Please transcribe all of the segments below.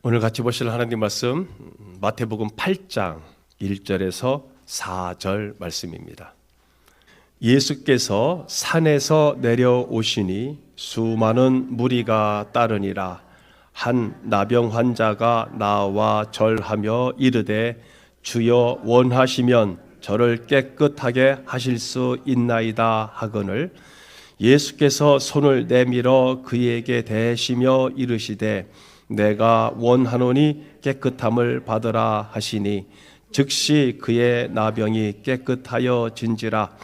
오늘 같이 보실 하나님 말씀 마태복음 8장 1절에서 4절 말씀입니다. 예수께서 산에서 내려오시니 수많은 무리가 따르니라. 한 나병 환자가 나와 절하며 이르되 주여 원하시면 저를 깨끗하게 하실 수 있나이다 하거늘 예수께서 손을 내밀어 그에게 대시며 이르시되 내가 원하노니 깨끗함을 받으라 하시니 즉시 그의 나병이 깨끗하여 진지라.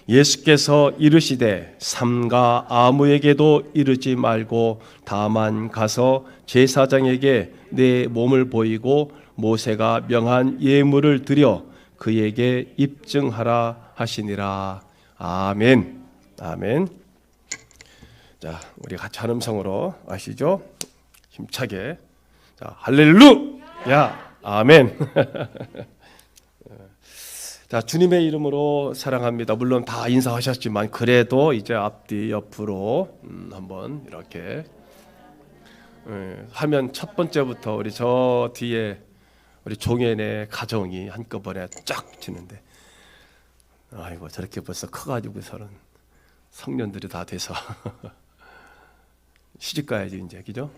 예수께서 이르시되 삼가 아무에게도 이르지 말고 다만 가서 제사장에게 내 몸을 보이고 모세가 명한 예물을 드려 그에게 입증하라 하시니라. 아멘. 아멘. 자, 우리 같이 한 음성으로 아시죠? 힘차게. 자, 할렐루야. 아멘. 자, 주님의 이름으로 사랑합니다. 물론 다 인사하셨지만 그래도 이제 앞뒤 옆으로 한번 이렇게 하면 첫 번째부터 우리 저 뒤에 우리 종현의 가정이 한꺼번에 쫙 치는데, 아이고 저렇게 벌써 커가지고서는 성년들이 다 돼서 시집 가야지 이제, 그죠?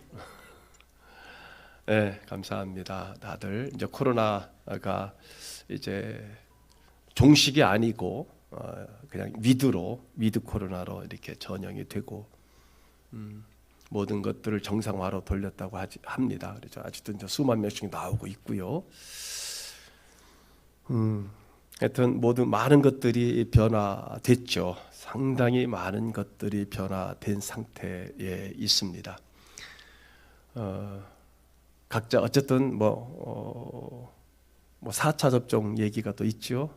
네, 감사합니다. 다들 이제 코로나가 이제 종식이 아니고 그냥 위드 코로나로 이렇게 전형이 되고 모든 것들을 정상화로 돌렸다고 합니다. 그래서 아직도 이제 수만 명씩 나오고 있고요. 하여튼 많은 것들이 변화됐죠. 상당히 많은 것들이 변화된 상태에 있습니다. 각자 어쨌든 4차 접종 얘기가 또 있죠.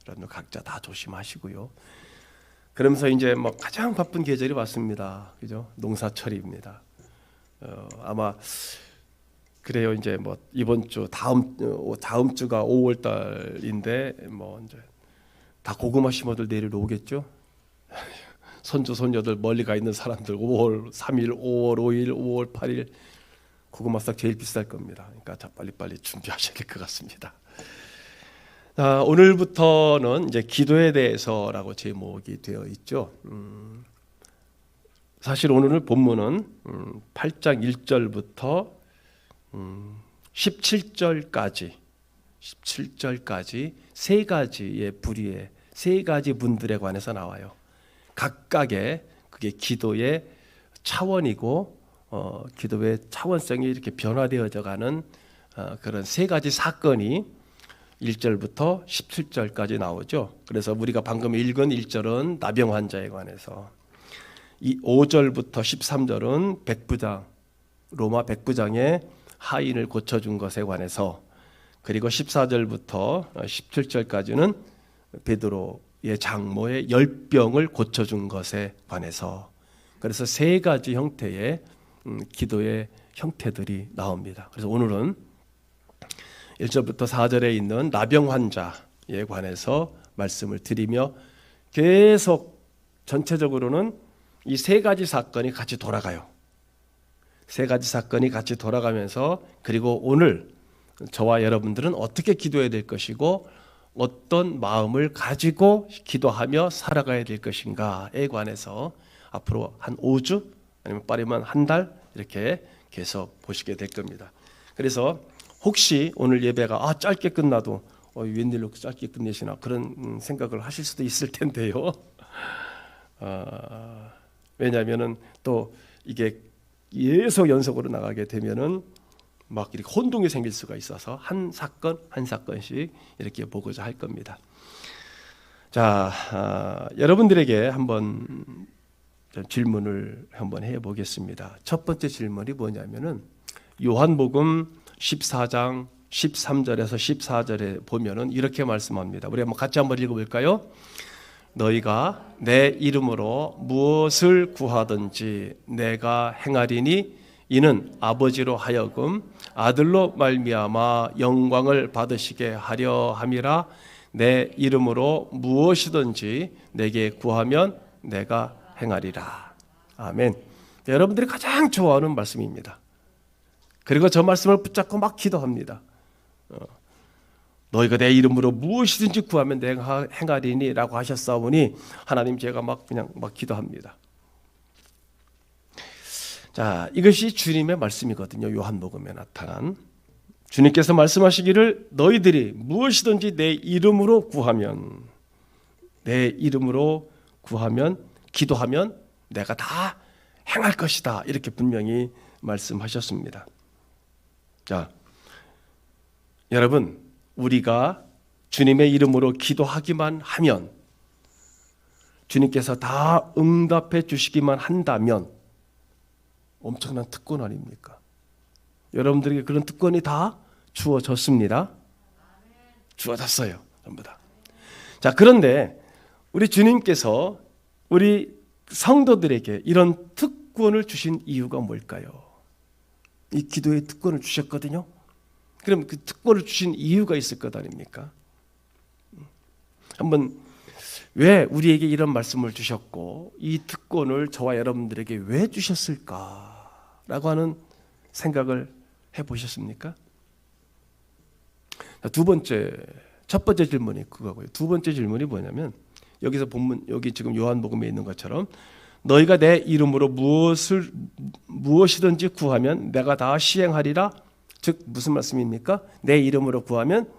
그러면 각자 다 조심하시고요. 그러면서 이제 가장 바쁜 계절이 왔습니다. 그죠? 농사철입니다. 아마 그래요. 이제 이번 주 다음 주가 5월 달인데 이제 다 고구마 심어들 내일 오겠죠. 손주 손녀들 멀리 가 있는 사람들 5월 3일, 5월 5일, 5월 8일 고구마 싹 제일 비쌀 겁니다. 그러니까 자 빨리빨리 준비하셔야 될 것 같습니다. 오늘부터는 이제 기도에 대해서라고 제목이 되어 있죠. 사실 오늘 본문은 8장 1절부터 17절까지 세 가지의 부류의 세 가지 분들에 관해서 나와요. 각각의 그게 기도의 차원이고 기도의 차원성이 이렇게 변화되어져 가는 그런 세 가지 사건이 1절부터 17절까지 나오죠. 그래서 우리가 방금 읽은 1절은 나병 환자에 관해서, 이 5절부터 13절은 로마 백부장의 하인을 고쳐준 것에 관해서, 그리고 14절부터 17절까지는 베드로의 장모의 열병을 고쳐준 것에 관해서, 그래서 세 가지 형태의 기도의 형태들이 나옵니다. 그래서 오늘은 1절부터 4절에 있는 나병 환자에 관해서 말씀을 드리며 계속 전체적으로는 이 세 가지 사건이 같이 돌아가요. 세 가지 사건이 같이 돌아가면서, 그리고 오늘 저와 여러분들은 어떻게 기도해야 될 것이고 어떤 마음을 가지고 기도하며 살아가야 될 것인가에 관해서 앞으로 한 5주 아니면 빠르면 한 달 이렇게 계속 보시게 될 겁니다. 그래서 혹시 오늘 예배가 짧게 끝나도 웬일로 짧게 끝내시나 그런 생각을 하실 수도 있을 텐데요. 왜냐하면은 또 이게 계속 연속으로 나가게 되면은 막 이렇게 혼동이 생길 수가 있어서 한 사건 한 사건씩 이렇게 보고자 할 겁니다. 자, 여러분들에게 한번 질문을 한번 해보겠습니다. 첫 번째 질문이 뭐냐면은 요한복음 14장 13절에서 14절에 보면은 이렇게 말씀합니다. 우리 한번 같이 한번 읽어볼까요? 너희가 내 이름으로 무엇을 구하든지 내가 행하리니 이는 아버지로 하여금 아들로 말미암아 영광을 받으시게 하려 함이라. 내 이름으로 무엇이든지 내게 구하면 내가 행하리라. 아멘. 여러분들이 가장 좋아하는 말씀입니다. 그리고 저 말씀을 붙잡고 막 기도합니다. 너희가 내 이름으로 무엇이든지 구하면 내가 행하리니 라고 하셨사오니 하나님 제가 그냥 기도합니다. 자, 이것이 주님의 말씀이거든요. 요한복음에 나타난 주님께서 말씀하시기를 너희들이 무엇이든지 내 이름으로 구하면 기도하면 내가 다 행할 것이다. 이렇게 분명히 말씀하셨습니다. 자, 여러분, 우리가 주님의 이름으로 기도하기만 하면 주님께서 다 응답해 주시기만 한다면 엄청난 특권 아닙니까? 여러분들에게 그런 특권이 다 주어졌습니다. 주어졌어요. 전부 다. 자, 그런데 우리 주님께서 우리 성도들에게 이런 특권을 주신 이유가 뭘까요? 이 기도의 특권을 주셨거든요. 그럼 그 특권을 주신 이유가 있을 것 아닙니까? 한번 왜 우리에게 이런 말씀을 주셨고 이 특권을 저와 여러분들에게 왜 주셨을까라고 하는 생각을 해보셨습니까? 첫 번째 질문이 그거고요. 두 번째 질문이 뭐냐면 여기서 본문 여기 지금 요한복음에 있는 것처럼 너희가 내 이름으로 무엇이든지 구하면 내가 다 시행하리라. 즉 무슨 말씀입니까? 내 이름으로 구하면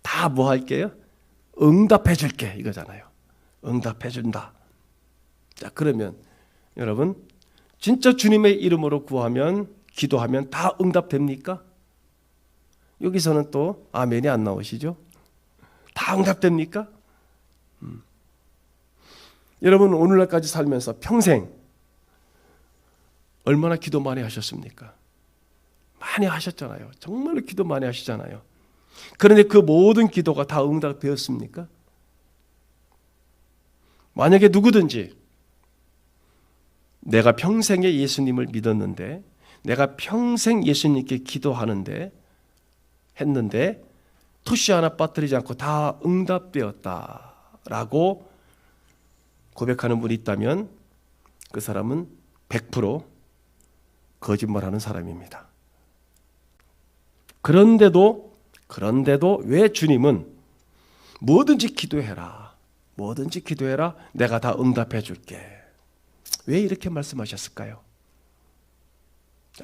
다 뭐 할게요? 응답해 줄게 이거잖아요. 응답해 준다. 자, 그러면 여러분 진짜 주님의 이름으로 구하면 기도하면 다 응답됩니까? 여기서는 또 아멘이 안 나오시죠? 다 응답됩니까? 여러분 오늘날까지 살면서 평생 얼마나 기도 많이 하셨습니까? 많이 하셨잖아요. 정말로 기도 많이 하시잖아요. 그런데 그 모든 기도가 다 응답되었습니까? 만약에 누구든지 내가 평생에 예수님을 믿었는데 내가 평생 예수님께 기도하는데 했는데 토시 하나 빠뜨리지 않고 다 응답되었다라고 고백하는 분이 있다면 그 사람은 100% 거짓말하는 사람입니다. 그런데도 왜 주님은 뭐든지 기도해라. 내가 다 응답해 줄게. 왜 이렇게 말씀하셨을까요?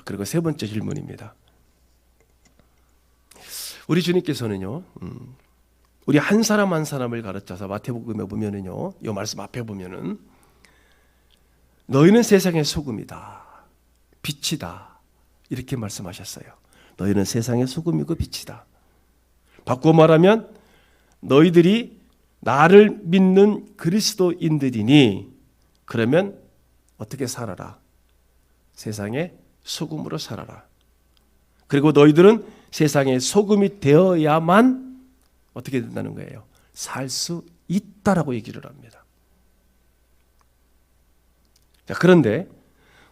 그리고 세 번째 질문입니다. 우리 주님께서는요, 우리 한 사람 한 사람을 가르쳐서 마태복음에 보면은요, 이 말씀 앞에 보면은 너희는 세상의 소금이다, 빛이다 이렇게 말씀하셨어요. 너희는 세상의 소금이고 빛이다. 바꾸어 말하면 너희들이 나를 믿는 그리스도인들이니 그러면 어떻게 살아라? 세상의 소금으로 살아라. 그리고 너희들은 세상의 소금이 되어야만 어떻게 된다는 거예요? 살 수 있다라고 얘기를 합니다. 자, 그런데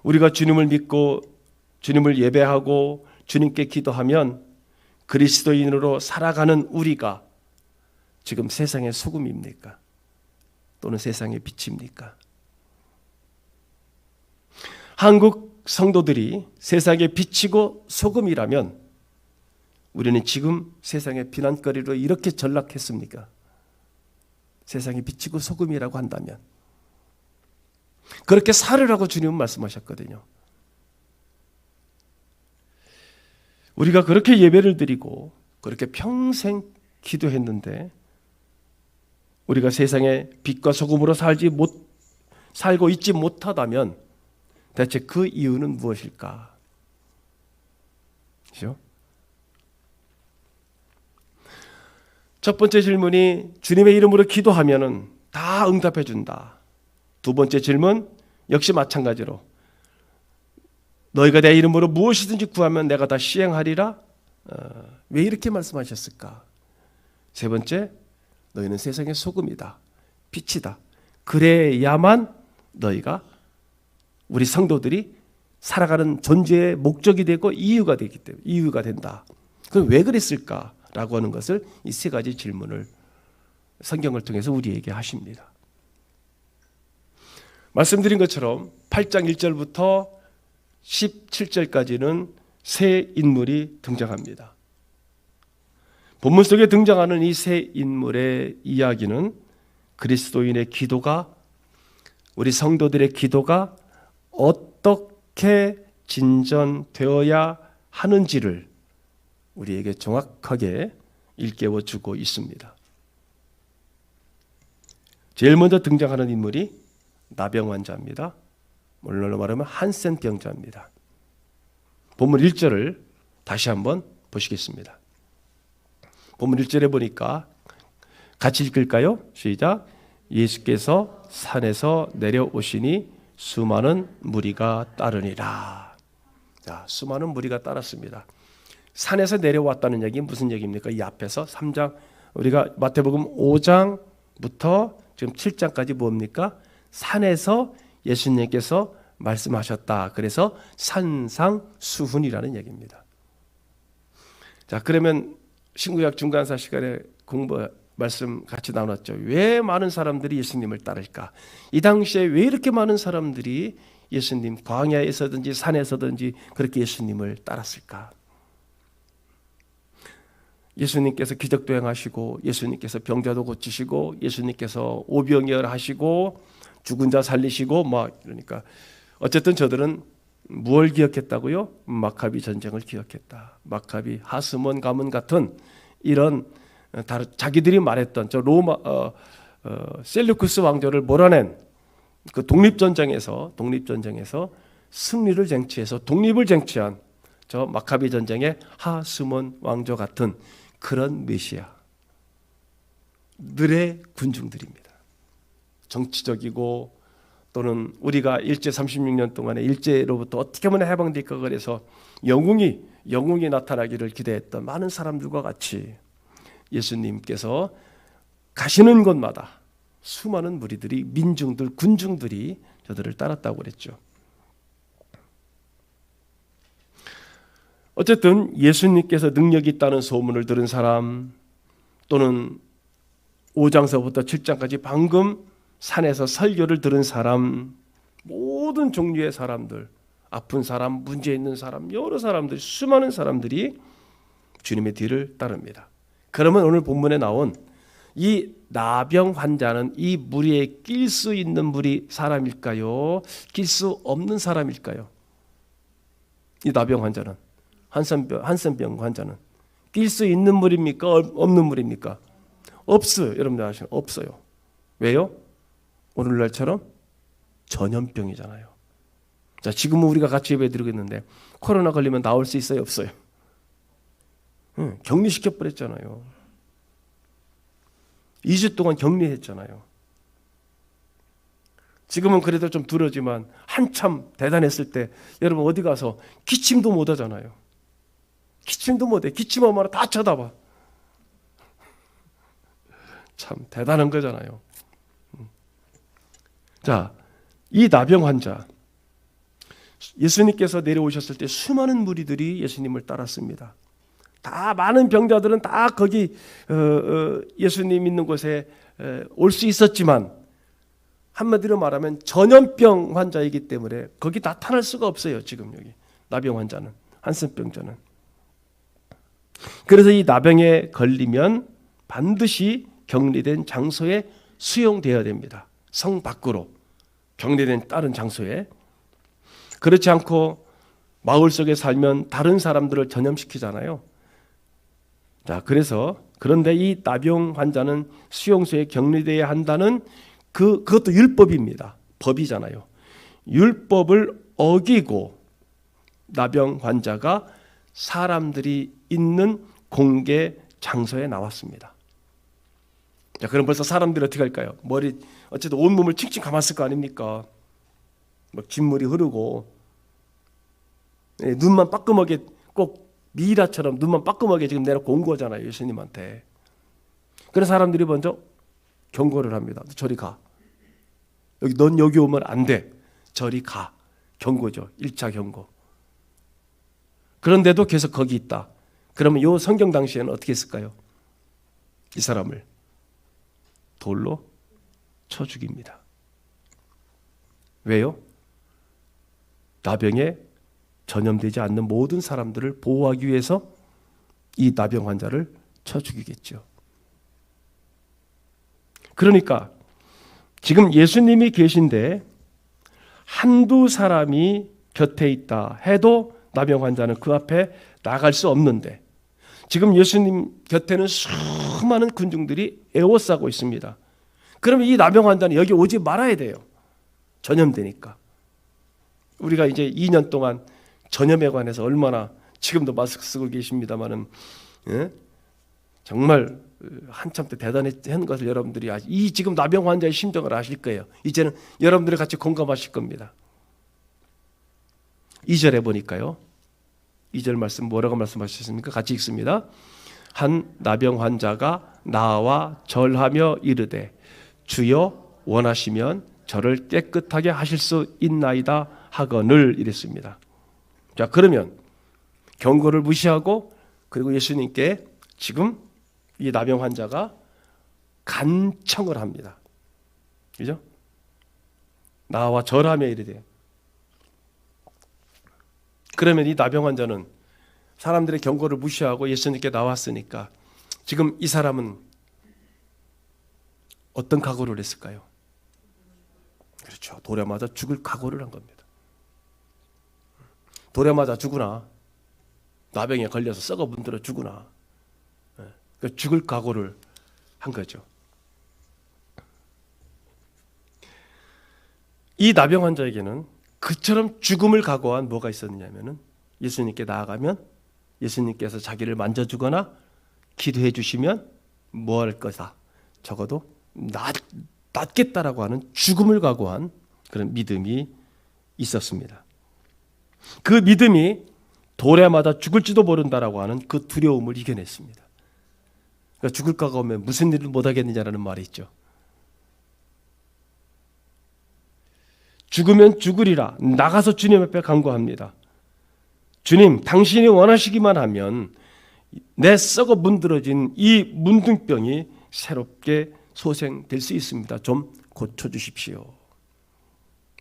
우리가 주님을 믿고 주님을 예배하고 주님께 기도하면 그리스도인으로 살아가는 우리가 지금 세상의 소금입니까? 또는 세상의 빛입니까? 한국 성도들이 세상의 빛이고 소금이라면 우리는 지금 세상의 비난거리로 이렇게 전락했습니까? 세상의 빛이고 소금이라고 한다면 그렇게 살으라고 주님은 말씀하셨거든요. 우리가 그렇게 예배를 드리고 그렇게 평생 기도했는데 우리가 세상의 빛과 소금으로 살고 있지 못하다면 대체 그 이유는 무엇일까? 그렇죠? 첫 번째 질문이 주님의 이름으로 기도하면은 다 응답해 준다. 두 번째 질문 역시 마찬가지로 너희가 내 이름으로 무엇이든지 구하면 내가 다 시행하리라. 왜 이렇게 말씀하셨을까? 세 번째, 너희는 세상의 소금이다, 빛이다. 그래야만 너희가 우리 성도들이 살아가는 존재의 목적이 되고 이유가 되기 때문에 이유가 된다. 그럼 왜 그랬을까라고 하는 것을 이 세 가지 질문을 성경을 통해서 우리에게 하십니다. 말씀드린 것처럼 8장 1절부터 17절까지는 새 인물이 등장합니다. 본문 속에 등장하는 이 새 인물의 이야기는 그리스도인의 기도가, 우리 성도들의 기도가 어떻게 진전되어야 하는지를 우리에게 정확하게 일깨워주고 있습니다. 제일 먼저 등장하는 인물이 나병 환자입니다. 오늘날로 말하면 한센 병자입니다. 본문 1절을 다시 한번 보시겠습니다. 본문 1절에 보니까 같이 읽을까요? 시작. 예수께서 산에서 내려오시니 수많은 무리가 따르니라. 자, 수많은 무리가 따랐습니다. 산에서 내려왔다는 얘기 무슨 얘기입니까? 이 앞에서 3장, 우리가 마태복음 5장부터 지금 7장까지 뭡니까? 산에서 예수님께서 말씀하셨다. 그래서 산상수훈이라는 얘기입니다. 자, 그러면 신구약 중간사 시간에 공부 말씀 같이 나눴죠. 왜 많은 사람들이 예수님을 따를까? 이 당시에 왜 이렇게 많은 사람들이 예수님 광야에서든지 산에서든지 그렇게 예수님을 따랐을까? 예수님께서 기적도 행하시고, 예수님께서 병자도 고치시고, 예수님께서 오병이어하시고, 죽은 자 살리시고, 막 그러니까 어쨌든 저들은 무엇을 기억했다고요? 마카비 전쟁을 기억했다. 마카비 하스몬 가문 같은 이런 자기들이 말했던 저 로마 셀루쿠스 왕조를 몰아낸 그 독립전쟁에서 승리를 쟁취해서 독립을 쟁취한 저 마카비 전쟁의 하스몬 왕조 같은 그런 메시아들의 군중들입니다. 정치적이고 또는 우리가 일제 36년 동안의 일제로부터 어떻게 하면 해방될까 그래서 영웅이 나타나기를 기대했던 많은 사람들과 같이 예수님께서 가시는 곳마다 수많은 무리들이, 민중들, 군중들이 저들을 따랐다고 그랬죠. 어쨌든 예수님께서 능력이 있다는 소문을 들은 사람, 또는 5장서부터 7장까지 방금 산에서 설교를 들은 사람, 모든 종류의 사람들, 아픈 사람, 문제 있는 사람, 여러 사람들, 수많은 사람들이 주님의 뒤를 따릅니다. 그러면 오늘 본문에 나온 이 나병 환자는 이 무리에 낄 수 있는 무리 사람일까요? 낄 수 없는 사람일까요? 이 나병 환자는, 한센병 환자는 낄 수 있는 무리입니까? 없는 무리입니까? 없어요. 여러분들 아시는 없어요. 왜요? 오늘날처럼 전염병이잖아요. 자, 지금은 우리가 같이 예배드리고 있는데 코로나 걸리면 나올 수 있어요? 없어요? 격리시켜버렸잖아요. 2주 동안 격리했잖아요. 지금은 그래도 좀 덜하지만 한참 대단했을 때 여러분 어디 가서 기침도 못 하잖아요. 기침도 못 해. 기침하면 다 쳐다봐. 참 대단한 거잖아요. 자, 이 나병 환자, 예수님께서 내려오셨을 때 수많은 무리들이 예수님을 따랐습니다. 다 많은 병자들은 다 거기 예수님 있는 곳에 올 수 있었지만 한마디로 말하면 전염병 환자이기 때문에 거기 나타날 수가 없어요. 지금 여기 나병 환자는, 한센병자는. 그래서 이 나병에 걸리면 반드시 격리된 장소에 수용되어야 됩니다. 성 밖으로 격리된 다른 장소에. 그렇지 않고 마을 속에 살면 다른 사람들을 전염시키잖아요. 자, 그런데 이 나병 환자는 수용소에 격리되어야 한다는 그것도 율법입니다. 법이잖아요. 율법을 어기고 나병 환자가 사람들이 있는 공개 장소에 나왔습니다. 자, 그럼 벌써 사람들이 어떻게 할까요? 어쨌든 온몸을 칭칭 감았을 거 아닙니까? 막 진물이 흐르고, 눈만 빠끔하게, 꼭 미라처럼 눈만 빠끔하게 지금 내놓고 온 거잖아요. 예수님한테. 그래서 사람들이 먼저 경고를 합니다. 저리 가. 넌 여기 오면 안 돼. 저리 가. 경고죠. 1차 경고. 그런데도 계속 거기 있다. 그러면 요 성경 당시에는 어떻게 했을까요? 이 사람을 돌로 쳐 죽입니다. 왜요? 나병에 전염되지 않는 모든 사람들을 보호하기 위해서 이 나병 환자를 쳐 죽이겠죠. 그러니까 지금 예수님이 계신데 한두 사람이 곁에 있다 해도 나병 환자는 그 앞에 나갈 수 없는데 지금 예수님 곁에는 수많은 군중들이 에워싸고 있습니다. 그러면 이 나병 환자는 여기 오지 말아야 돼요. 전염되니까. 우리가 이제 2년 동안 전염에 관해서 얼마나 지금도 마스크 쓰고 계십니다마는 정말 한참 때 대단한 것을 여러분들이 이 지금 나병 환자의 심정을 아실 거예요. 이제는 여러분들이 같이 공감하실 겁니다. 2절에 보니까요. 2절 말씀 뭐라고 말씀하셨습니까? 같이 읽습니다. 한 나병 환자가 나와 절하며 이르되 주여 원하시면 저를 깨끗하게 하실 수 있나이다 하거늘 이랬습니다. 자, 그러면 경고를 무시하고 그리고 예수님께 지금 이 나병 환자가 간청을 합니다. 그죠? 나와 절하며 이르되. 그러면 이 나병 환자는 사람들의 경고를 무시하고 예수님께 나왔으니까 지금 이 사람은 어떤 각오를 했을까요? 그렇죠. 돌에 맞아 죽을 각오를 한 겁니다. 돌에 맞아 죽으나 나병에 걸려서 썩어 문드러 죽으나 죽을 각오를 한 거죠. 이 나병 환자에게는 그처럼 죽음을 각오한 뭐가 있었느냐면은 예수님께 나아가면 예수님께서 자기를 만져주거나 기도해 주시면 뭐 할 거다. 적어도 낫겠다라고 하는 죽음을 각오한 그런 믿음이 있었습니다. 그 믿음이 돌에 맞아 죽을지도 모른다라고 하는 그 두려움을 이겨냈습니다. 그러니까 죽을 각오하면 무슨 일을 못하겠느냐라는 말이 있죠. 죽으면 죽으리라 나가서 주님 앞에 간구합니다. 주님, 당신이 원하시기만 하면 내 썩어 문드러진 이 문둥병이 새롭게 소생될 수 있습니다. 좀 고쳐주십시오.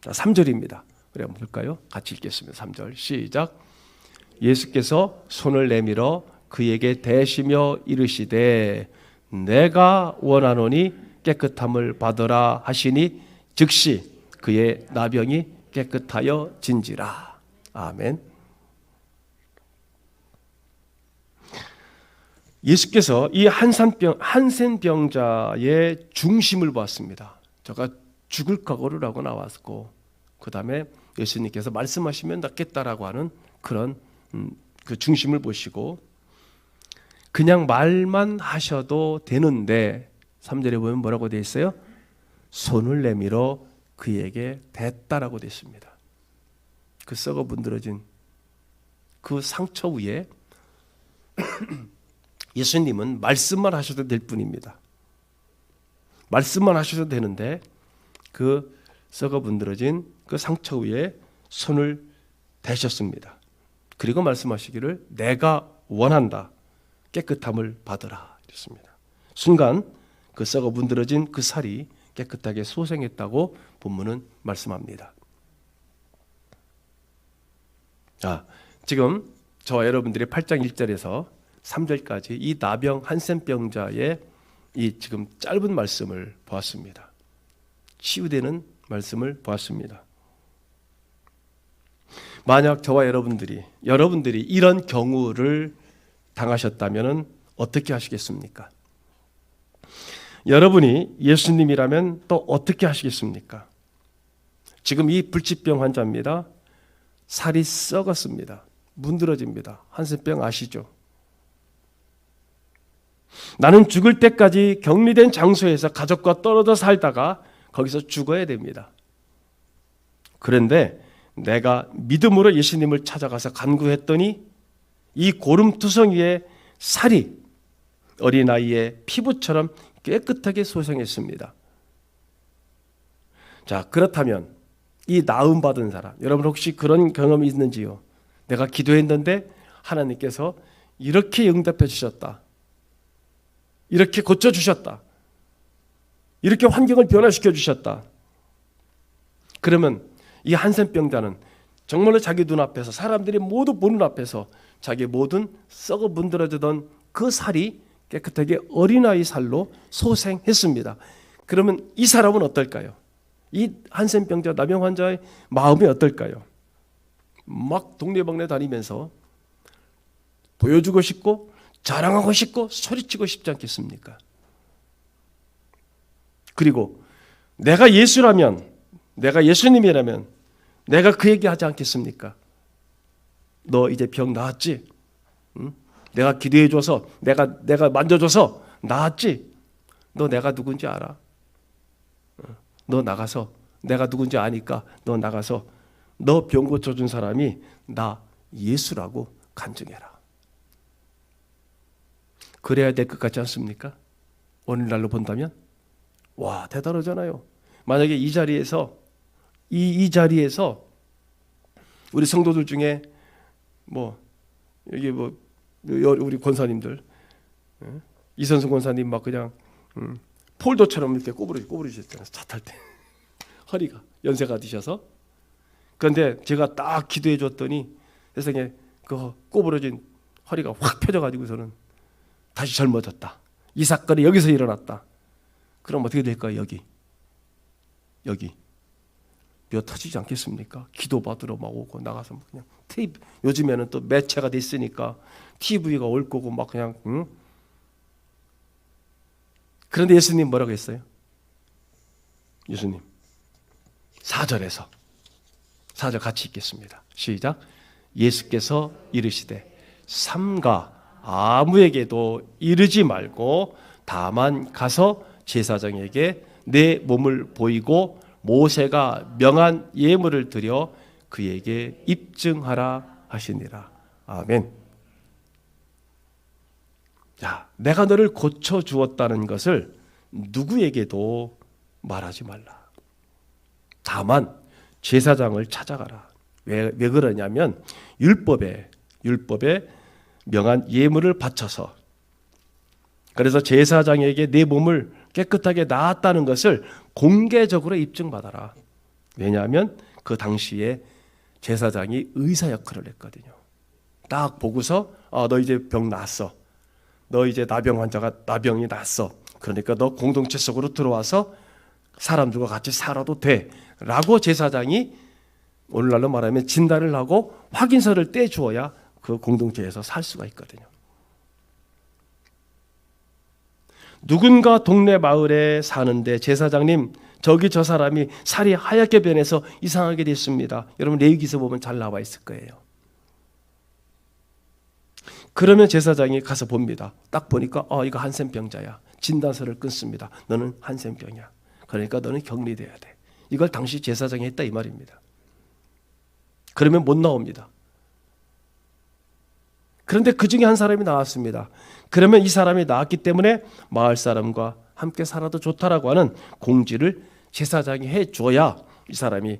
자, 3절입니다. 우리 한번 볼까요? 같이 읽겠습니다. 3절 시작. 예수께서 손을 내밀어 그에게 대시며 이르시되 내가 원하노니 깨끗함을 받으라 하시니 즉시 그의 나병이 깨끗하여 진지라. 아멘. 예수께서 이 한센병자의 중심을 보았습니다. 저가 죽을 각오를 하고 나왔고 그 다음에 예수님께서 말씀하시면 낫겠다라고 하는 그런 그 중심을 보시고 그냥 말만 하셔도 되는데 3절에 보면 뭐라고 되어 있어요? 손을 내밀어 그에게 댔다라고 되어 있습니다. 그 썩어 문드러진 그 상처 위에 예수님은 말씀만 하셔도 될 뿐입니다. 말씀만 하셔도 되는데 그 썩어 문드러진 그 상처 위에 손을 대셨습니다. 그리고 말씀하시기를 내가 원한다. 깨끗함을 받으라. 이랬습니다. 순간 그 썩어 문드러진 그 살이 깨끗하게 소생했다고 본문은 말씀합니다. 자, 지금 저와 여러분들이 8장 1절에서 3절까지 이 나병 한센병자의 이 지금 짧은 말씀을 보았습니다. 치유되는 말씀을 보았습니다. 만약 저와 여러분들이 이런 경우를 당하셨다면 어떻게 하시겠습니까? 여러분이 예수님이라면 또 어떻게 하시겠습니까? 지금 이 불치병 환자입니다. 살이 썩었습니다. 문드러집니다. 한센병 아시죠? 나는 죽을 때까지 격리된 장소에서 가족과 떨어져 살다가 거기서 죽어야 됩니다. 그런데 내가 믿음으로 예수님을 찾아가서 간구했더니 이 고름투성이의 살이 어린아이의 피부처럼 깨끗하게 소생했습니다. 자, 그렇다면 이 나음 받은 사람, 여러분 혹시 그런 경험이 있는지요? 내가 기도했는데 하나님께서 이렇게 응답해 주셨다. 이렇게 고쳐주셨다. 이렇게 환경을 변화시켜 주셨다. 그러면 이 한센병자는 정말로 자기 눈앞에서 사람들이 모두 보는 앞에서 자기 모든 썩어 문드러지던 그 살이 깨끗하게 어린아이 살로 소생했습니다. 그러면 이 사람은 어떨까요? 이 한센병자 나병 환자의 마음이 어떨까요? 막 동네방네 다니면서 보여주고 싶고 자랑하고 싶고 소리치고 싶지 않겠습니까? 그리고 내가 예수라면, 내가 예수님이라면 내가 그 얘기 하지 않겠습니까? 너 이제 병 나았지? 응? 내가 기도해줘서 내가 만져줘서 나았지? 너 내가 누군지 알아? 너 나가서 내가 누군지 아니까 너 나가서 너 병 고쳐준 사람이 나 예수라고 간증해라. 그래야 될 것 같지 않습니까? 오늘날로 본다면 와 대단하잖아요. 만약에 이 자리에서 우리 성도들 중에 여기 우리 권사님들 이선수 권사님 막 그냥 폴더처럼 이렇게 꼬부러지셨잖아요. 차 탈 때 허리가 연세가 드셔서. 그런데 제가 딱 기도해 줬더니 세상에 그 꼬부러진 허리가 확 펴져가지고서는 다시 젊어졌다. 이 사건이 여기서 일어났다. 그럼 어떻게 될까요? 여기 뼈 터지지 않겠습니까? 기도 받으러 막 오고 나가서 그냥 TV, 요즘에는 또 매체가 돼 있으니까 TV가 올 거고 막 그냥 그런데 예수님 뭐라고 했어요? 예수님 4절 같이 읽겠습니다. 시작. 예수께서 이르시되 삼가 아무에게도 이르지 말고 다만 가서 제사장에게 내 몸을 보이고 모세가 명한 예물을 드려 그에게 입증하라 하시니라. 아멘. 자, 내가 너를 고쳐 주었다는 것을 누구에게도 말하지 말라. 다만 제사장을 찾아가라. 왜 그러냐면 율법에 명한 예물을 바쳐서, 그래서 제사장에게 내 몸을 깨끗하게 나았다는 것을 공개적으로 입증받아라. 왜냐하면 그 당시에 제사장이 의사 역할을 했거든요. 딱 보고서 너 이제 병 났어. 너 이제 나병이 났어. 그러니까 너 공동체 속으로 들어와서 사람들과 같이 살아도 돼. 라고 제사장이 오늘날로 말하면 진단을 하고 확인서를 떼주어야 그 공동체에서 살 수가 있거든요. 누군가 동네 마을에 사는데 제사장님 저기 저 사람이 살이 하얗게 변해서 이상하게 됐습니다. 여러분 레위기서 보면 잘 나와 있을 거예요. 그러면 제사장이 가서 봅니다. 딱 보니까 이거 한센병자야. 진단서를 끊습니다. 너는 한센병이야. 그러니까 너는 격리돼야 돼. 이걸 당시 제사장이 했다 이 말입니다. 그러면 못 나옵니다. 그런데 그 중에 한 사람이 나왔습니다. 그러면 이 사람이 나왔기 때문에 마을 사람과 함께 살아도 좋다라고 하는 공지를 제사장이 해줘야 이 사람이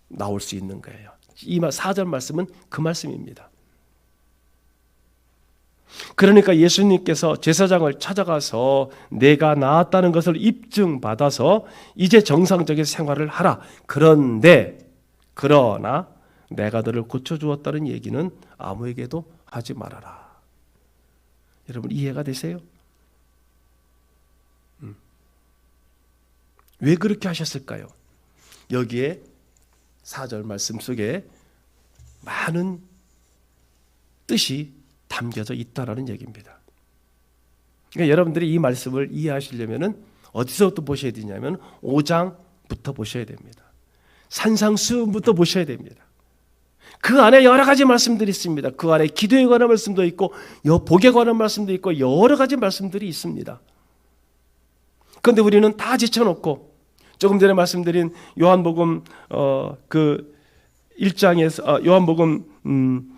나올 수 있는 거예요. 이 4절 말씀은 그 말씀입니다. 그러니까 예수님께서 제사장을 찾아가서 내가 나았다는 것을 입증받아서 이제 정상적인 생활을 하라. 그러나 내가 너를 고쳐주었다는 얘기는 아무에게도 하지 말아라. 여러분 이해가 되세요? 왜 그렇게 하셨을까요? 여기에 4절 말씀 속에 많은 뜻이 담겨져 있다라는 얘기입니다. 그러니까 여러분들이 이 말씀을 이해하시려면 어디서부터 보셔야 되냐면 5장부터 보셔야 됩니다. 산상수훈부터 보셔야 됩니다. 그 안에 여러 가지 말씀들이 있습니다. 그 안에 기도에 관한 말씀도 있고 복에 관한 말씀도 있고 여러 가지 말씀들이 있습니다. 그런데 우리는 다 제쳐놓고 조금 전에 말씀드린 요한복음 그 1장에서 요한복음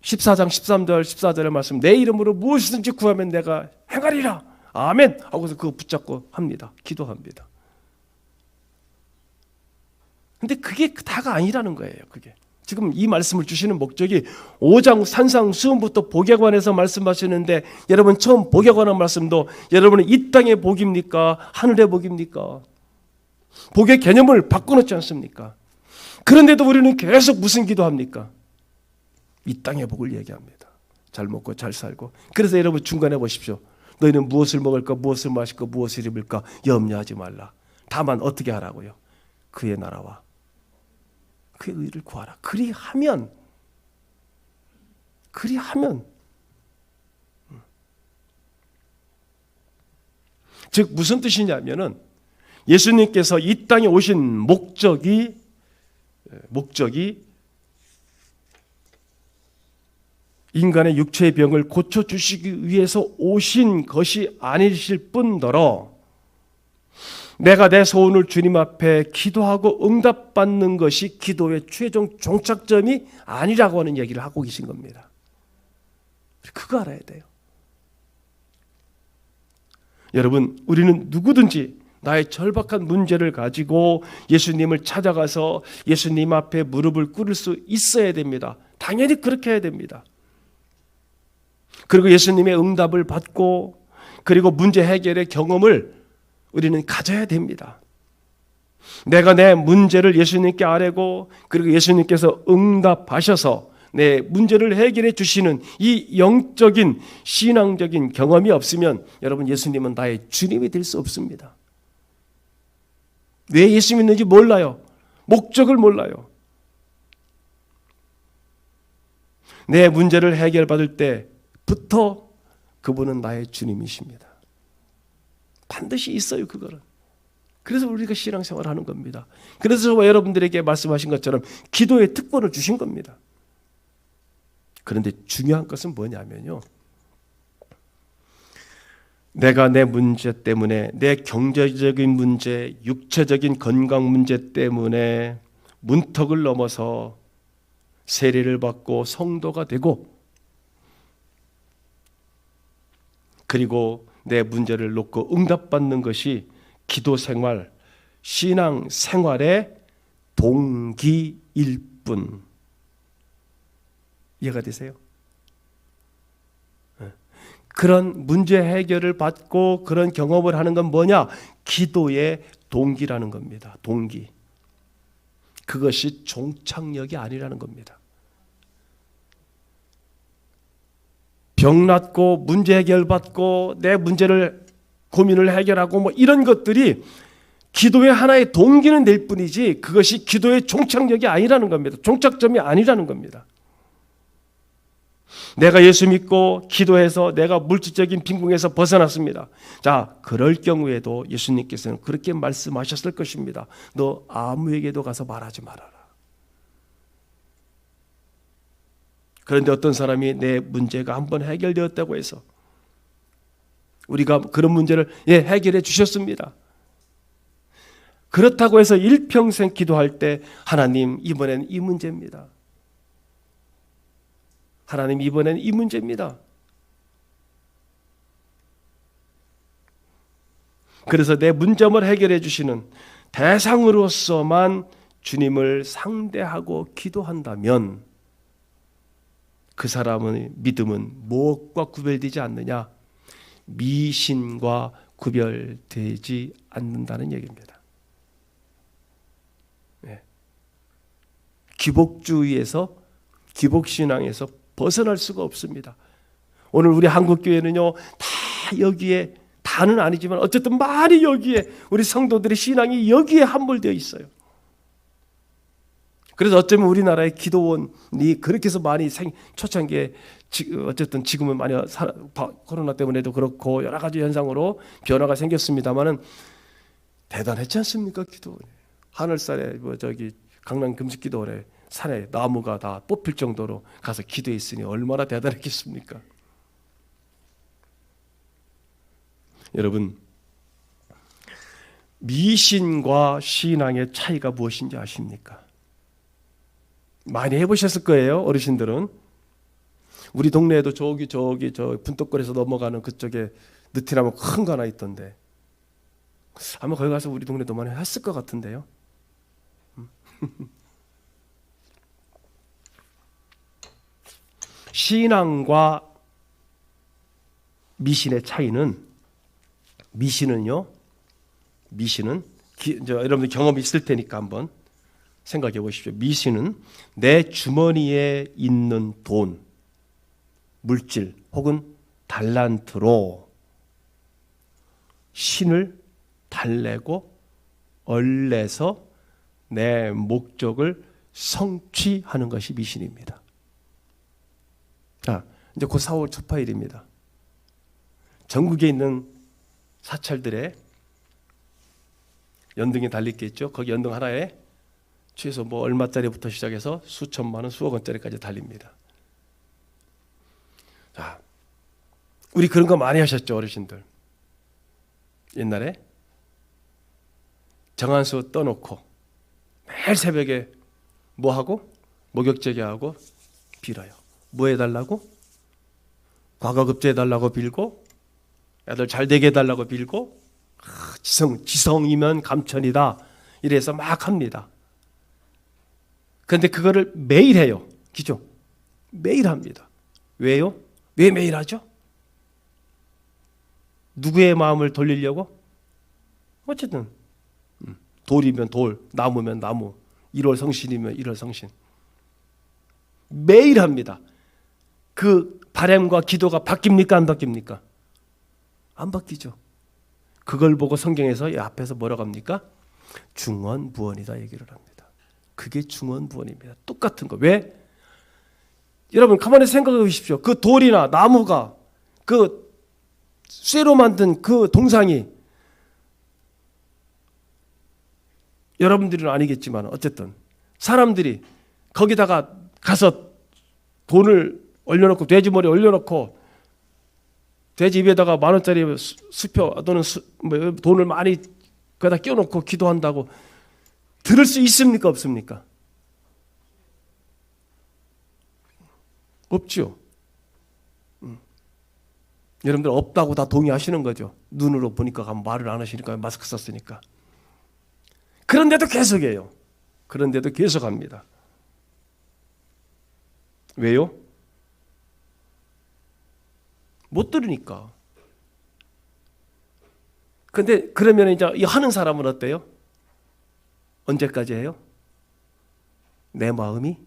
14장 13절 14절의 말씀, 내 이름으로 무엇이든지 구하면 내가 행하리라. 아멘 하고서 그거 붙잡고 합니다. 기도합니다. 근데 그게 다가 아니라는 거예요. 그게 지금 이 말씀을 주시는 목적이 5장 산상수훈부터 복에 관해서 말씀하시는데, 여러분 처음 복에 관한 말씀도 여러분은 이 땅의 복입니까? 하늘의 복입니까? 복의 개념을 바꿔놓지 않습니까? 그런데도 우리는 계속 무슨 기도합니까? 이 땅의 복을 얘기합니다. 잘 먹고 잘 살고. 그래서 여러분 중간에 보십시오. 너희는 무엇을 먹을까, 무엇을 마실까, 무엇을 입을까 염려하지 말라. 다만 어떻게 하라고요? 그의 나라와 그의 의를 구하라. 그리하면 즉 무슨 뜻이냐면은 예수님께서 이 땅에 오신 목적이 인간의 육체의 병을 고쳐주시기 위해서 오신 것이 아니실 뿐더러 내가 내 소원을 주님 앞에 기도하고 응답받는 것이 기도의 최종 종착점이 아니라고 하는 얘기를 하고 계신 겁니다. 그거 알아야 돼요. 여러분, 우리는 누구든지 나의 절박한 문제를 가지고 예수님을 찾아가서 예수님 앞에 무릎을 꿇을 수 있어야 됩니다. 당연히 그렇게 해야 됩니다. 그리고 예수님의 응답을 받고 그리고 문제 해결의 경험을 우리는 가져야 됩니다. 내가 내 문제를 예수님께 아뢰고 그리고 예수님께서 응답하셔서 내 문제를 해결해 주시는 이 영적인 신앙적인 경험이 없으면 여러분 예수님은 나의 주님이 될 수 없습니다. 왜 예수 믿는지 몰라요. 목적을 몰라요. 내 문제를 해결받을 때부터 그분은 나의 주님이십니다. 반드시 있어요, 그거는. 그래서 우리가 신앙생활을 하는 겁니다. 그래서 여러분들에게 말씀하신 것처럼 기도의 특권을 주신 겁니다. 그런데 중요한 것은 뭐냐면요. 내가 내 문제 때문에 내 경제적인 문제, 육체적인 건강 문제 때문에 문턱을 넘어서 세례를 받고 성도가 되고 그리고 내 문제를 놓고 응답받는 것이 기도 생활, 신앙 생활의 동기일 뿐. 이해가 되세요? 그런 문제 해결을 받고 그런 경험을 하는 건 뭐냐? 기도의 동기라는 겁니다. 동기. 그것이 종착역이 아니라는 겁니다. 병 낫고 문제 해결받고 내 문제를 고민을 해결하고 뭐 이런 것들이 기도의 하나의 동기는 될 뿐이지 그것이 기도의 종착역이 아니라는 겁니다. 종착점이 아니라는 겁니다. 내가 예수 믿고 기도해서 내가 물질적인 빈궁에서 벗어났습니다. 자, 그럴 경우에도 예수님께서는 그렇게 말씀하셨을 것입니다. 너 아무에게도 가서 말하지 말아라. 그런데 어떤 사람이 내 문제가 한번 해결되었다고 해서 우리가 그런 문제를 해결해 주셨습니다. 그렇다고 해서 일평생 기도할 때 하나님 이번엔 이 문제입니다. 하나님 이번엔 이 문제입니다. 그래서 내 문제를 해결해 주시는 대상으로서만 주님을 상대하고 기도한다면 그 사람의 믿음은 무엇과 구별되지 않느냐? 미신과 구별되지 않는다는 얘기입니다. 기복주의에서 기복신앙에서 벗어날 수가 없습니다. 오늘 우리 한국교회는요 다 여기에 다는 아니지만 어쨌든 많이 여기에 우리 성도들의 신앙이 여기에 함몰되어 있어요. 그래서 어쩌면 우리나라의 기도원이 그렇게 해서 많이 초창기에 어쨌든 지금은 많이 코로나 때문에도 그렇고 여러 가지 현상으로 변화가 생겼습니다만은 대단했지 않습니까? 기도원이 하늘살에 강남 금식기도원에 산에 나무가 다 뽑힐 정도로 가서 기도했으니 얼마나 대단했겠습니까? 여러분, 미신과 신앙의 차이가 무엇인지 아십니까? 많이 해보셨을 거예요, 어르신들은. 우리 동네에도 저 분떡거리에서 넘어가는 그쪽에 느티나무 큰 거 하나 있던데 아마 거기 가서 우리 동네도 많이 했을 것 같은데요. 신앙과 미신의 차이는 미신은 여러분들 경험이 있을 테니까 한번 생각해 보십시오. 미신은 내 주머니에 있는 돈, 물질 혹은 달란트로 신을 달래고 얼레서 내 목적을 성취하는 것이 미신입니다. 자, 이제 곧 4월 초파일입니다. 전국에 있는 사찰들의 연등이 달리겠죠. 거기 연등 하나에 최소 뭐 얼마짜리부터 시작해서 수천만 원, 수억 원짜리까지 달립니다. 자, 우리 그런 거 많이 하셨죠, 어르신들. 옛날에 정한수 떠놓고 매일 새벽에 뭐 하고? 목욕제게 하고 빌어요. 뭐 해달라고? 과거 급제해달라고 빌고, 애들 잘 되게 해달라고 빌고, 지성이면 감천이다 이래서 막 합니다. 그런데 그거를 매일 해요. 그죠? 매일 합니다. 왜요? 왜 매일 하죠? 누구의 마음을 돌리려고? 어쨌든 돌이면 돌, 나무면 나무, 1월 성신이면 1월 성신. 매일 합니다. 그 바람과 기도가 바뀝니까? 안 바뀝니까? 안 바뀌죠. 그걸 보고 성경에서 이 앞에서 뭐라고 합니까? 중언부언이다 얘기를 합니다. 그게 중언부언입니다. 똑같은 거. 왜? 여러분 가만히 생각해 보십시오. 그 돌이나 나무가 그 쇠로 만든 그 동상이 여러분들은 아니겠지만 어쨌든 사람들이 거기다가 가서 돈을 올려놓고 돼지머리 올려놓고 돼지 입에다가 10,000원짜리 수표 또는 돈을 많이 거기다 끼워놓고 기도한다고 들을 수 있습니까? 없습니까? 없죠. 여러분들 없다고 다 동의하시는 거죠. 눈으로 보니까 말을 안 하시니까 마스크 썼으니까. 그런데도 계속해요. 그런데도 계속합니다. 왜요? 못 들으니까. 근데 그러면 이제 이 하는 사람은 어때요? 언제까지 해요? 내 마음이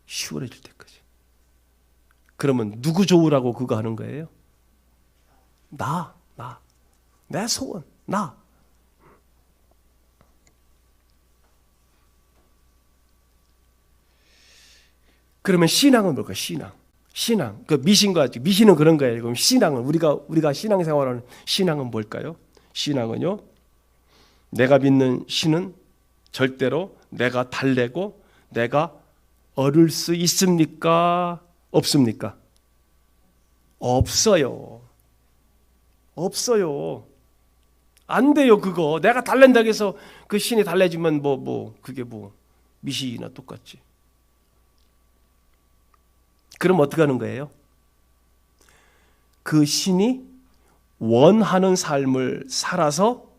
시원해질 때까지. 그러면 누구 좋으라고 그거 하는 거예요? 내 소원, 나. 그러면 신앙은 뭘까요? 신앙. 그 미신은 그런 거예요. 그럼 신앙은 우리가 신앙생활하는 신앙은 뭘까요? 신앙은요. 내가 믿는 신은 절대로 내가 달래고 내가 얻을 수 있습니까? 없습니까? 없어요. 안 돼요, 그거. 내가 달랜다고 해서 그 신이 달래지면 그게 미신이나 똑같지. 그럼 어떻게 하는 거예요? 그 신이 원하는 삶을 살아서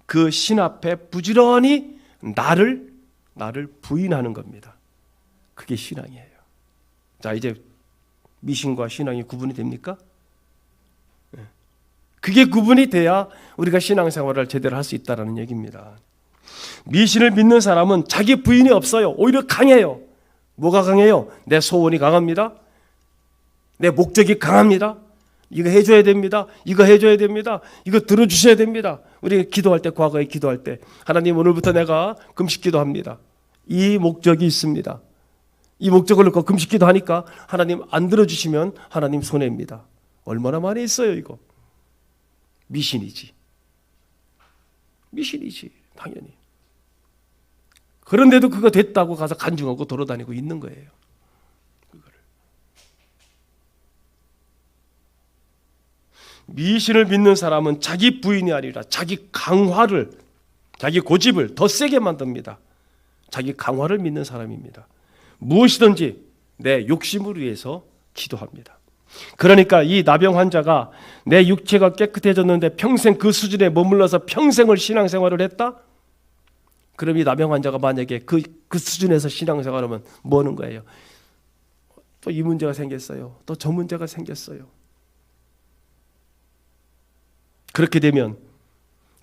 그 신 앞에 부지런히 나를 부인하는 겁니다. 그게 신앙이에요. 자, 이제 미신과 신앙이 구분이 됩니까? 그게 구분이 돼야 우리가 신앙생활을 제대로 할 수 있다는 얘기입니다. 미신을 믿는 사람은 자기 부인이 없어요. 오히려 강해요. 뭐가 강해요? 내 소원이 강합니다. 내 목적이 강합니다. 이거 해줘야 됩니다. 이거 해줘야 됩니다. 이거 들어주셔야 됩니다. 우리 기도할 때, 과거에 기도할 때 하나님 오늘부터 내가 금식 기도합니다. 이 목적이 있습니다. 이 목적을 놓고 금식 기도하니까 하나님 안 들어주시면 하나님 손해입니다. 얼마나 많이 있어요 이거. 미신이지 당연히. 그런데도 그거 됐다고 가서 간증하고 돌아다니고 있는 거예요. 그거를. 미신을 믿는 사람은 자기 부인이 아니라 자기 강화를, 자기 고집을 더 세게 만듭니다. 자기 강화를 믿는 사람입니다. 무엇이든지 내 욕심을 위해서 기도합니다. 그러니까 이 나병 환자가 내 육체가 깨끗해졌는데 평생 그 수준에 머물러서 평생을 신앙생활을 했다? 그럼 이 나병 환자가 만약에 그 수준에서 신앙생활하면 뭐 하는 거예요? 또 이 문제가 생겼어요. 또 저 문제가 생겼어요. 그렇게 되면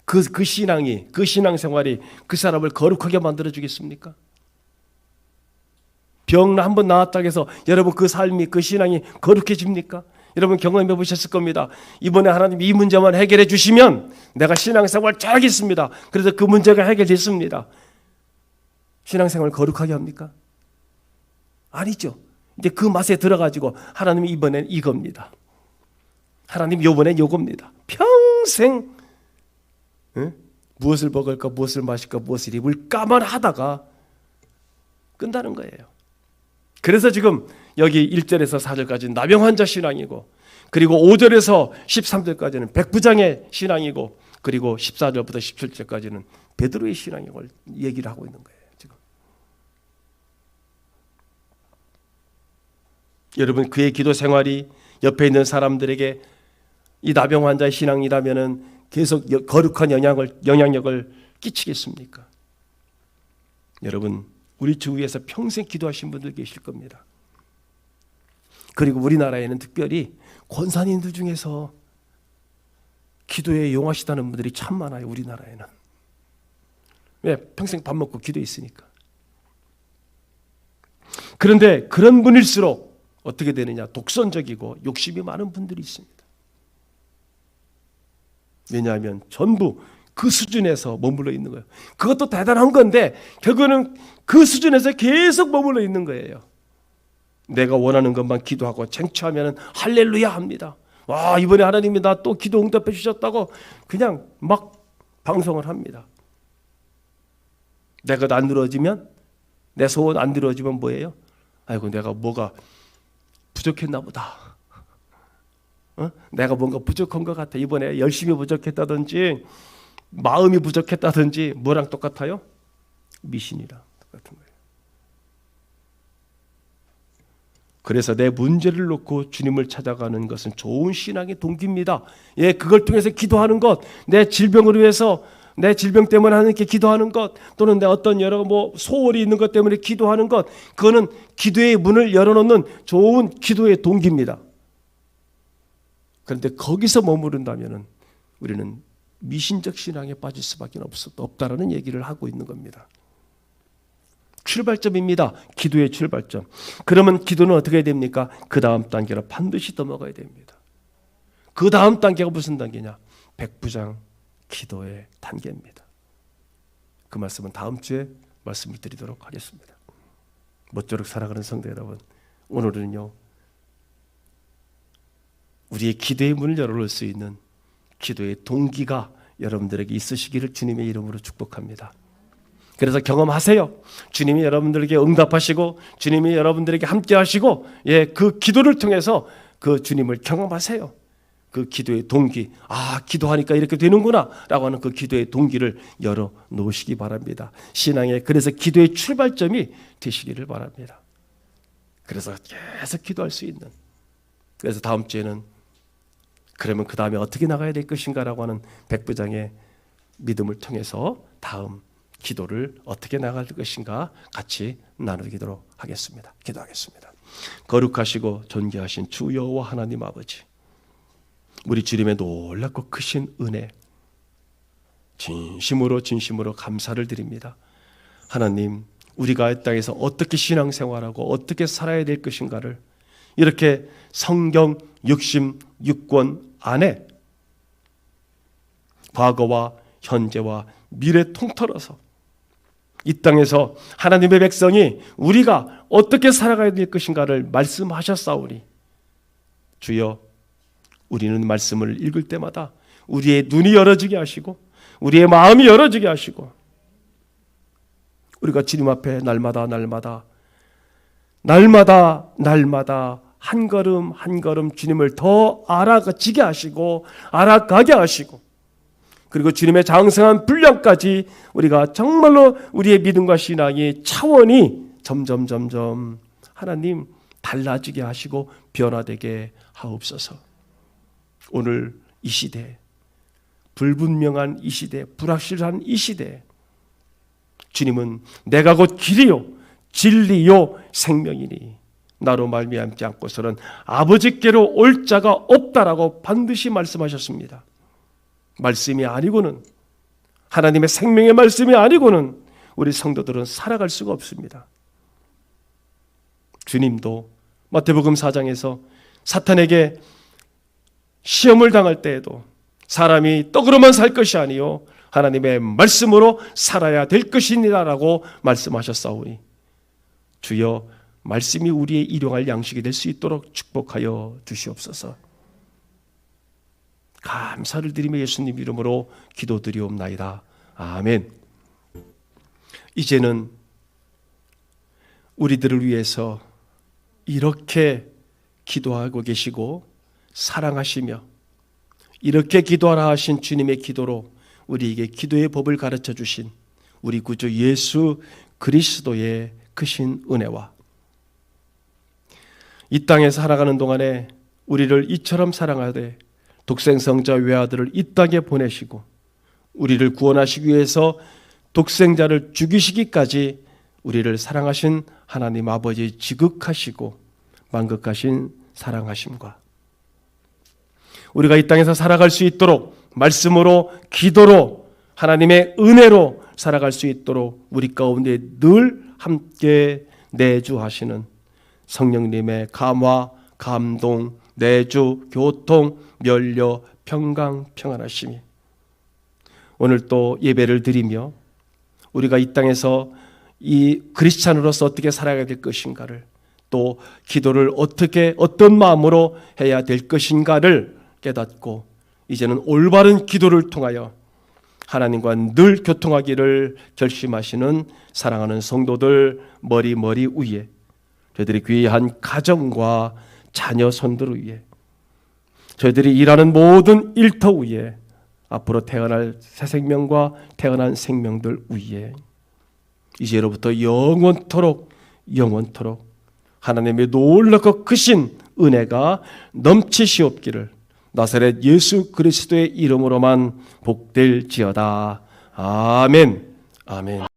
그 신앙이, 그 신앙생활이 그 사람을 거룩하게 만들어 주겠습니까? 병 한번 나았다고 해서 여러분 그 삶이, 그 신앙이 거룩해집니까? 여러분 경험해 보셨을 겁니다. 이번에 하나님 이 문제만 해결해 주시면 내가 신앙생활 잘하겠습니다. 그래서 그 문제가 해결됐습니다. 신앙생활 거룩하게 합니까? 아니죠. 이제 그 맛에 들어가지고 하나님이 이번엔 이겁니다. 하나님 이번엔 요겁니다. 평생 무엇을 먹을까, 무엇을 마실까, 무엇을 입을까만 하다가 끝나는 거예요. 그래서 지금 여기 1절에서 4절까지는 나병 환자 신앙이고, 그리고 5절에서 13절까지는 백부장의 신앙이고, 그리고 14절부터 17절까지는 베드로의 신앙을 얘기를 하고 있는 거예요. 지금 여러분 그의 기도 생활이 옆에 있는 사람들에게 이 나병 환자의 신앙이라면은 계속 거룩한 영향력을 끼치겠습니까? 여러분 우리 주위에서 평생 기도하신 분들 계실 겁니다. 그리고 우리나라에는 특별히 권사님들 중에서 기도에 용하시다는 분들이 참 많아요. 우리나라에는. 왜? 평생 밥 먹고 기도했으니까. 그런데 그런 분일수록 어떻게 되느냐? 독선적이고 욕심이 많은 분들이 있습니다. 왜냐하면 전부 그 수준에서 머물러 있는 거예요. 그것도 대단한 건데 결국은 그 수준에서 계속 머물러 있는 거예요. 내가 원하는 것만 기도하고 쟁취하면 할렐루야 합니다. 와, 이번에 하나님이 나 또 기도 응답해 주셨다고 그냥 막 방송을 합니다. 내가 안 이루어지면, 내 소원 안 이루어지면 뭐예요? 아이고 내가 뭐가 부족했나 보다. 내가 뭔가 부족한 것 같아. 이번에 열심히 부족했다든지 마음이 부족했다든지 뭐랑 똑같아요? 미신이랑 똑같은 거예요. 그래서 내 문제를 놓고 주님을 찾아가는 것은 좋은 신앙의 동기입니다. 예, 그걸 통해서 기도하는 것, 내 질병을 위해서, 내 질병 때문에 하나님께 기도하는 것, 또는 내 어떤 여러 소홀이 있는 것 때문에 기도하는 것, 그거는 기도의 문을 열어놓는 좋은 기도의 동기입니다. 그런데 거기서 머무른다면 우리는 미신적 신앙에 빠질 수밖에 없다라는 얘기를 하고 있는 겁니다. 출발점입니다. 기도의 출발점. 그러면 기도는 어떻게 해야 됩니까? 그 다음 단계로 반드시 넘어가야 됩니다. 그 다음 단계가 무슨 단계냐? 백부장 기도의 단계입니다. 그 말씀은 다음 주에 말씀을 드리도록 하겠습니다. 모쪼록 살아가는 성도 여러분, 오늘은요 우리의 기도의 문을 열어놓을 수 있는 기도의 동기가 여러분들에게 있으시기를 주님의 이름으로 축복합니다. 그래서 경험하세요. 주님이 여러분들에게 응답하시고 주님이 여러분들에게 함께 하시고, 예, 그 기도를 통해서 그 주님을 경험하세요. 그 기도의 동기, 아, 기도하니까 이렇게 되는구나 라고 하는 그 기도의 동기를 열어놓으시기 바랍니다. 신앙의, 그래서 기도의 출발점이 되시기를 바랍니다. 그래서 계속 기도할 수 있는, 그래서 다음 주에는 그러면 그 다음에 어떻게 나가야 될 것인가 라고 하는 백부장의 믿음을 통해서 다음 기도를 어떻게 나갈 것인가 같이 나누도록 하겠습니다. 기도하겠습니다. 거룩하시고 존귀하신 주 여호와 하나님 아버지, 우리 주님의 놀랍고 크신 은혜 진심으로 감사를 드립니다. 하나님, 우리가 이 땅에서 어떻게 신앙생활하고 어떻게 살아야 될 것인가를 이렇게 성경 66권 안에 과거와 현재와 미래 통틀어서 이 땅에서 하나님의 백성이 우리가 어떻게 살아가야 될 것인가를 말씀하셨사오니 주여, 우리는 말씀을 읽을 때마다 우리의 눈이 열어지게 하시고 우리의 마음이 열어지게 하시고 우리가 주님 앞에 날마다 한 걸음 한 걸음 주님을 더 알아가게 하시고 알아가게 하시고, 그리고 주님의 장성한 분량까지 우리가 정말로 우리의 믿음과 신앙의 차원이 점점 하나님 달라지게 하시고 변화되게 하옵소서. 오늘 이 시대, 불분명한 이 시대, 불확실한 이 시대, 주님은 내가 곧 길이요 진리요 생명이니 나로 말미암지 않고서는 아버지께로 올 자가 없다라고 반드시 말씀하셨습니다. 말씀이 아니고는, 하나님의 생명의 말씀이 아니고는 우리 성도들은 살아갈 수가 없습니다. 주님도 마태복음 4장에서 사탄에게 시험을 당할 때에도 사람이 떡으로만 살 것이 아니요 하나님의 말씀으로 살아야 될 것이니라라고 말씀하셨사오니 주여 말씀이 우리의 일용할 양식이 될 수 있도록 축복하여 주시옵소서. 감사를 드리며 예수님 이름으로 기도드리옵나이다. 아멘. 이제는 우리들을 위해서 이렇게 기도하고 계시고 사랑하시며 이렇게 기도하라 하신 주님의 기도로 우리에게 기도의 법을 가르쳐 주신 우리 구주 예수 그리스도의 크신 은혜와 이 땅에 살아가는 동안에 우리를 이처럼 사랑하되 독생성자 외아들을 이 땅에 보내시고 우리를 구원하시기 위해서 독생자를 죽이시기까지 우리를 사랑하신 하나님 아버지의 지극하시고 만극하신 사랑하심과 우리가 이 땅에서 살아갈 수 있도록 말씀으로 기도로 하나님의 은혜로 살아갈 수 있도록 우리 가운데 늘 함께 내주하시는 성령님의 감화, 감동, 내주, 교통, 면려, 평강, 평안하심이 오늘 또 예배를 드리며 우리가 이 땅에서 이 크리스찬으로서 어떻게 살아가야 될 것인가를 또 기도를 어떻게 어떤 마음으로 해야 될 것인가를 깨닫고 이제는 올바른 기도를 통하여 하나님과 늘 교통하기를 결심하시는 사랑하는 성도들 머리 위에 저희들이 귀한 가정과 자녀 손들 위에 저희들이 일하는 모든 일터 위에 앞으로 태어날 새 생명과 태어난 생명들 위에 이제로부터 영원토록 하나님의 놀랍고 크신 은혜가 넘치시옵기를 나사렛 예수 그리스도의 이름으로만 복될지어다. 아멘. 아멘.